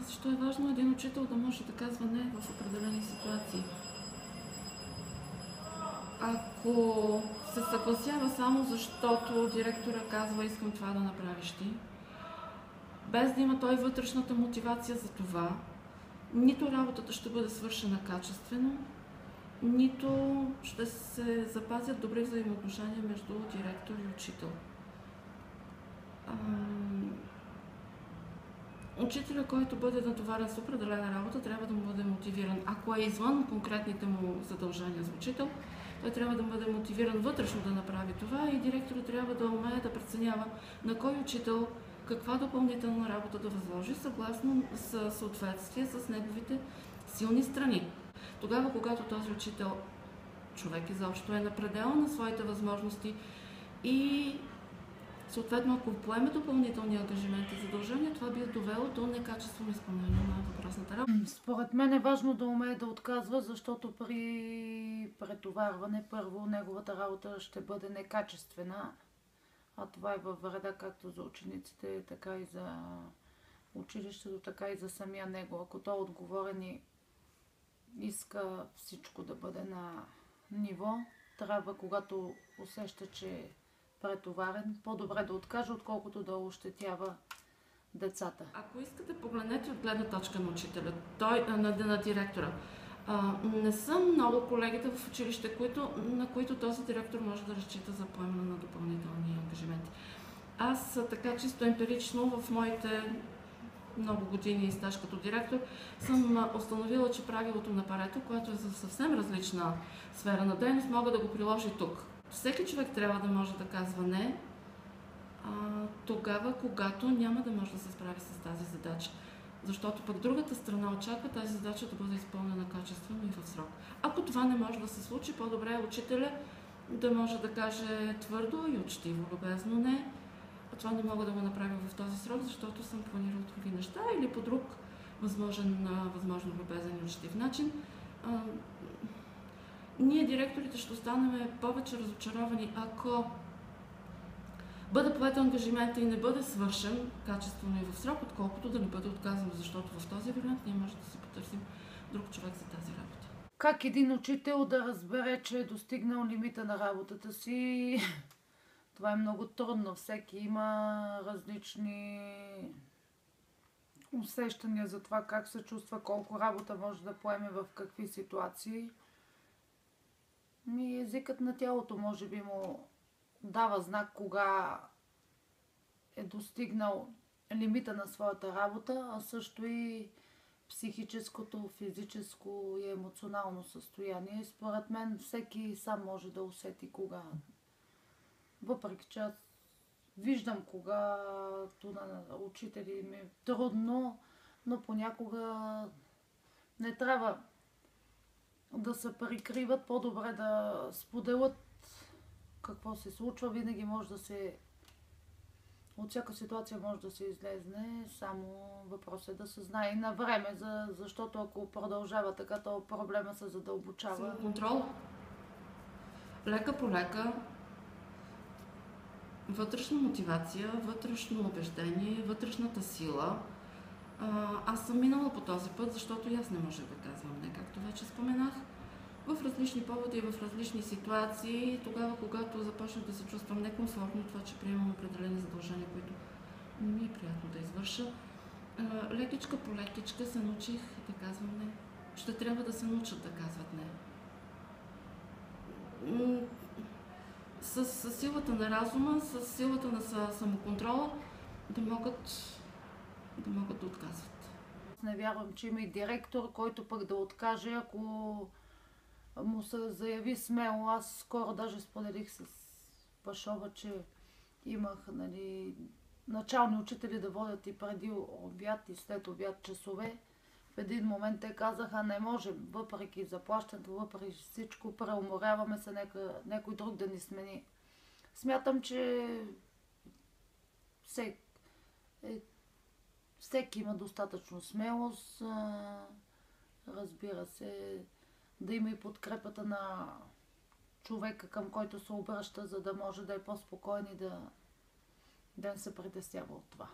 Защо е важно един учител да може да казва не в определени ситуации? Ако се съгласява само защото директора казва искам това да направиш ти, без да има той вътрешната мотивация за това, нито работата ще бъде свършена качествено, нито ще се запазят добри взаимоотношения между директор и учител. Учителя, който бъде натоварен с определена работа, трябва да му бъде мотивиран. Ако е извън конкретните му задължения за учител, той трябва да бъде мотивиран вътрешно да направи това и директорът трябва да умее да преценява на кой учител каква допълнителна работа да възложи, съгласно съответствие с неговите силни страни. Тогава, когато този учител, човек изобщо е на предела на своите възможности и съответно, ако поеме допълнителни ангажименти и задължения, това би довело до некачествено изпълнение на въпросната работа. Според мен е важно да умее да отказва, защото при претоварване първо неговата работа ще бъде некачествена, а това е във вреда както за учениците, така и за училището, така и за самия него. Ако той е отговорен и иска всичко да бъде на ниво, трябва, когато усеща, че е претоварен, по-добре да откаже, отколкото да ощетява децата. Ако искате, погледнете от гледна точка на учителя, на директора. Не са много колегите в училище, на които този директор може да разчита за поемане на допълнителни ангажименти. Аз така чисто емпирично в моите много години и стаж като директор съм установила, че правилото на Парето, което е за съвсем различна сфера на дейност, мога да го приложа и тук. Всеки човек трябва да може да казва не, тогава, когато няма да може да се справи с тази задача. Защото пък другата страна очаква тази задача да бъде изпълнена качествено и в срок. Ако това не може да се случи, по-добре е учителя да може да каже твърдо и учтиво, любезно не. Това не мога да го направя в този срок, защото съм планирал други неща или по друг възможно любезен и учтив начин. Ние, директорите, ще останем повече разочаровани, ако бъде поет ангажимента и не бъде свършен качествено и в срок, отколкото да не бъде отказано, защото в този вариант ние може да си потърсим друг човек за тази работа. Как един учител да разбере, че е достигнал лимита на работата си? Това е много трудно. Всеки има различни усещания за това как се чувства, колко работа може да поеме в какви ситуации. Езикът на тялото може би му дава знак кога е достигнал лимита на своята работа, а също и психическото, физическо и емоционално състояние. Според мен всеки сам може да усети кога. Въпреки че аз виждам когато на учители ми е трудно, но понякога не трябва да се прикриват, по-добре да споделят какво се случва. Винаги може да се... От всяка ситуация може да се излезне, само въпрос е да се знае и на време, защото ако продължава така, то проблема се задълбочава. Самоконтрол. Лека по лека. Вътрешна мотивация, вътрешно убеждение, вътрешната сила. Аз съм минала по този път, защото и аз не можех да казвам не, както вече споменах. В различни поводи, в различни ситуации, тогава, когато започнах да се чувствам некомфортно, това, че приемам определени задължения, които не ми е приятно да извърша, лекичка по лекичка се научих да казвам не. Ще трябва да се научат да казват не. С силата на разума, с силата на самоконтрола да могат да отказват. Не вярвам, че има и директор, който пък да откаже, ако му се заяви смело. Аз скоро даже споделих с Пашова, че имах начални учители да водят и преди обяд и след обяд часове. В един момент те казаха, не можем, въпреки заплащането, въпреки всичко, преуморяваме се, някой друг да ни смени. Смятам, че всеки има достатъчно смелост, разбира се, да има и подкрепата на човека, към който се обръща, за да може да е по-спокоен и да не се притеснява от това.